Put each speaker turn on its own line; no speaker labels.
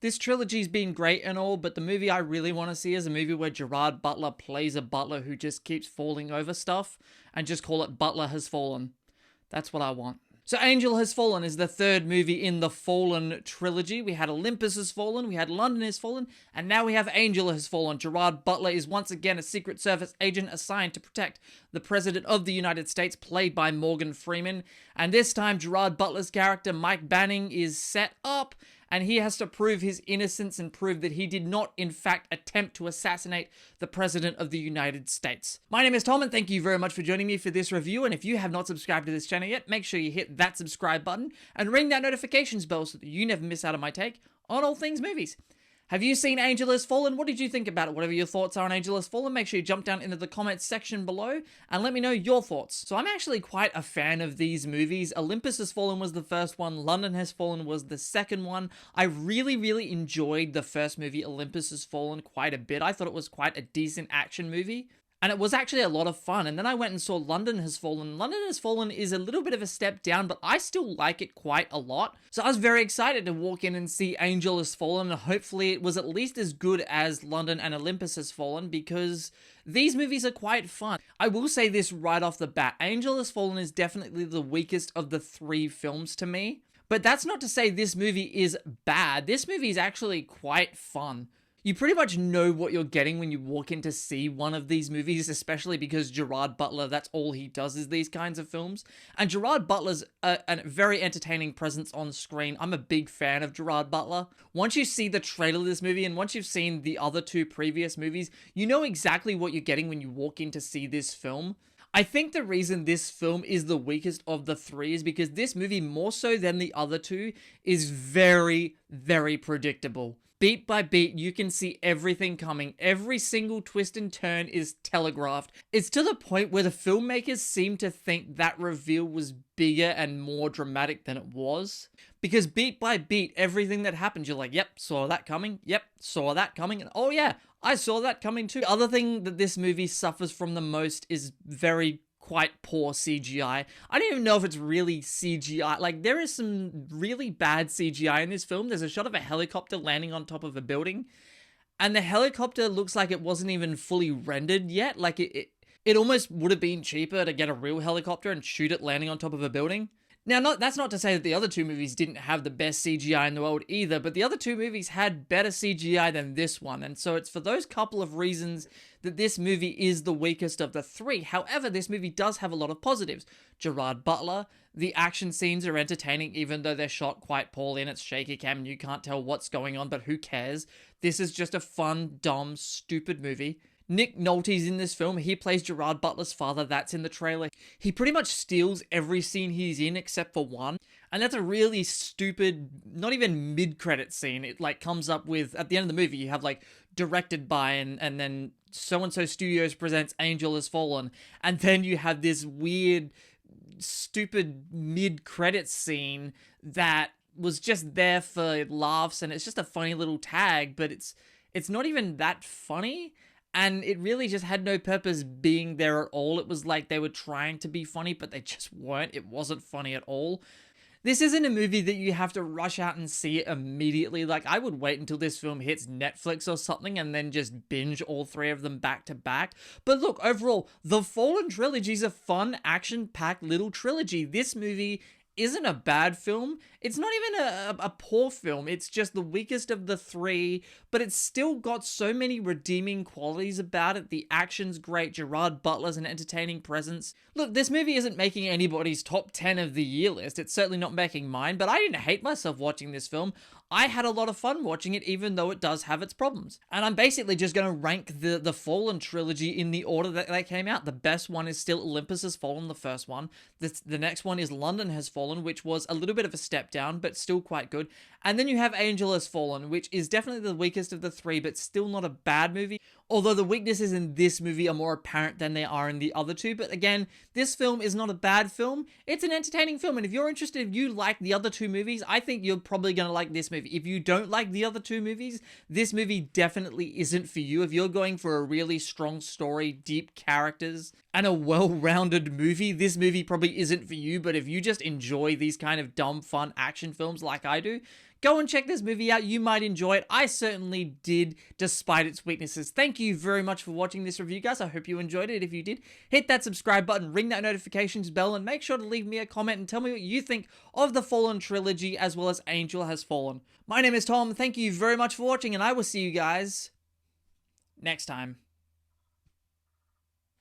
This trilogy's been great and all, but the movie I really want to see is a movie where Gerard Butler plays a butler who just keeps falling over stuff, and just call it Butler Has Fallen. That's what I want. So Angel Has Fallen is the third movie in the Fallen trilogy. We had Olympus Has Fallen, we had London Has Fallen, and now we have Angel Has Fallen. Gerard Butler is once again a Secret Service agent assigned to protect the President of the United States, played by Morgan Freeman. And this time, Gerard Butler's character, Mike Banning, is set up, and he has to prove his innocence and prove that he did not, in fact, attempt to assassinate the President of the United States. My name is Tom, and thank you very much for joining me for this review, and if you have not subscribed to this channel yet, make sure you hit that subscribe button and ring that notifications bell so that you never miss out on my take on all things movies. Have you seen Angel Has Fallen? What did you think about it? Whatever your thoughts are on Angel Has Fallen, make sure you jump down into the comments section below and let me know your thoughts. So I'm actually quite a fan of these movies. Olympus Has Fallen was the first one. London Has Fallen was the second one. I really enjoyed the first movie, Olympus Has Fallen, quite a bit. I thought it was quite a decent action movie. And it was actually a lot of fun. And then I went and saw London Has Fallen. London Has Fallen is a little bit of a step down, but I still like it quite a lot. So I was very excited to walk in and see Angel Has Fallen. And hopefully it was at least as good as London and Olympus Has Fallen, because these movies are quite fun. I will say this right off the bat. Angel Has Fallen is definitely the weakest of the three films to me. But that's not to say this movie is bad. This movie is actually quite fun. You pretty much know what you're getting when you walk in to see one of these movies, especially because Gerard Butler, that's all he does is these kinds of films. And Gerard Butler's a very entertaining presence on screen. I'm a big fan of Gerard Butler. Once you see the trailer of this movie and once you've seen the other two previous movies, you know exactly what you're getting when you walk in to see this film. I think the reason this film is the weakest of the three is because this movie, more so than the other two, is very predictable. Beat by beat, you can see everything coming. Every single twist and turn is telegraphed. It's to the point where the filmmakers seem to think that reveal was bigger and more dramatic than it was. Because beat by beat, everything that happens, you're like, yep, saw that coming. Yep, saw that coming. And oh yeah, I saw that coming too. The other thing that this movie suffers from the most is quite poor CGI. I don't even know if it's really CGI. Like, there is some really bad CGI in this film. There's a shot of a helicopter landing on top of a building, and the helicopter looks like it wasn't even fully rendered yet. Like, it almost would have been cheaper to get a real helicopter and shoot it landing on top of a building. Now, that's not to say that the other two movies didn't have the best CGI in the world either, but the other two movies had better CGI than this one, and so it's for those couple of reasons that this movie is the weakest of the three. However, this movie does have a lot of positives. Gerard Butler, the action scenes are entertaining even though they're shot quite poorly and it's shaky cam and you can't tell what's going on, but who cares? This is just a fun, dumb, stupid movie. Nick Nolte's in this film. He plays Gerard Butler's father. That's in the trailer. He pretty much steals every scene he's in except for one. And that's a really stupid, not even mid-credit scene. It like comes up with, at the end of the movie, you have like directed by and then so-and-so Studios presents Angel Has Fallen. And then you have this weird, stupid mid-credit scene that was just there for laughs. And it's just a funny little tag, but it's not even that funny. And it really just had no purpose being there at all. It was like they were trying to be funny, but they just weren't. It wasn't funny at all. This isn't a movie that you have to rush out and see it immediately. Like, I would wait until this film hits Netflix or something and then just binge all three of them back to back. But look, overall, the Fallen trilogy is a fun, action-packed little trilogy. This movie isn't a bad film. It's not even a poor film. It's just the weakest of the three, but it's still got so many redeeming qualities about it. The action's great. Gerard Butler's an entertaining presence. Look, this movie isn't making anybody's top 10 of the year list. It's certainly not making mine, but I didn't hate myself watching this film. I had a lot of fun watching it, even though it does have its problems. And I'm basically just going to rank the Fallen trilogy in the order that they came out. The best one is still Olympus Has Fallen, the first one. The next one is London Has Fallen, which was a little bit of a step down, but still quite good. And then you have Angel Has Fallen, which is definitely the weakest of the three, but still not a bad movie. Although the weaknesses in this movie are more apparent than they are in the other two. But again, this film is not a bad film. It's an entertaining film. And if you're interested, if you like the other two movies, I think you're probably going to like this movie. If you don't like the other two movies, this movie definitely isn't for you. If you're going for a really strong story, deep characters, and a well-rounded movie, this movie probably isn't for you, but if you just enjoy these kind of dumb, fun action films like I do, go and check this movie out. You might enjoy it. I certainly did, despite its weaknesses. Thank you very much for watching this review, guys. I hope you enjoyed it. If you did, hit that subscribe button, ring that notifications bell, and make sure to leave me a comment and tell me what you think of the Fallen trilogy as well as Angel Has Fallen. My name is Tom. Thank you very much for watching, and I will see you guys next time.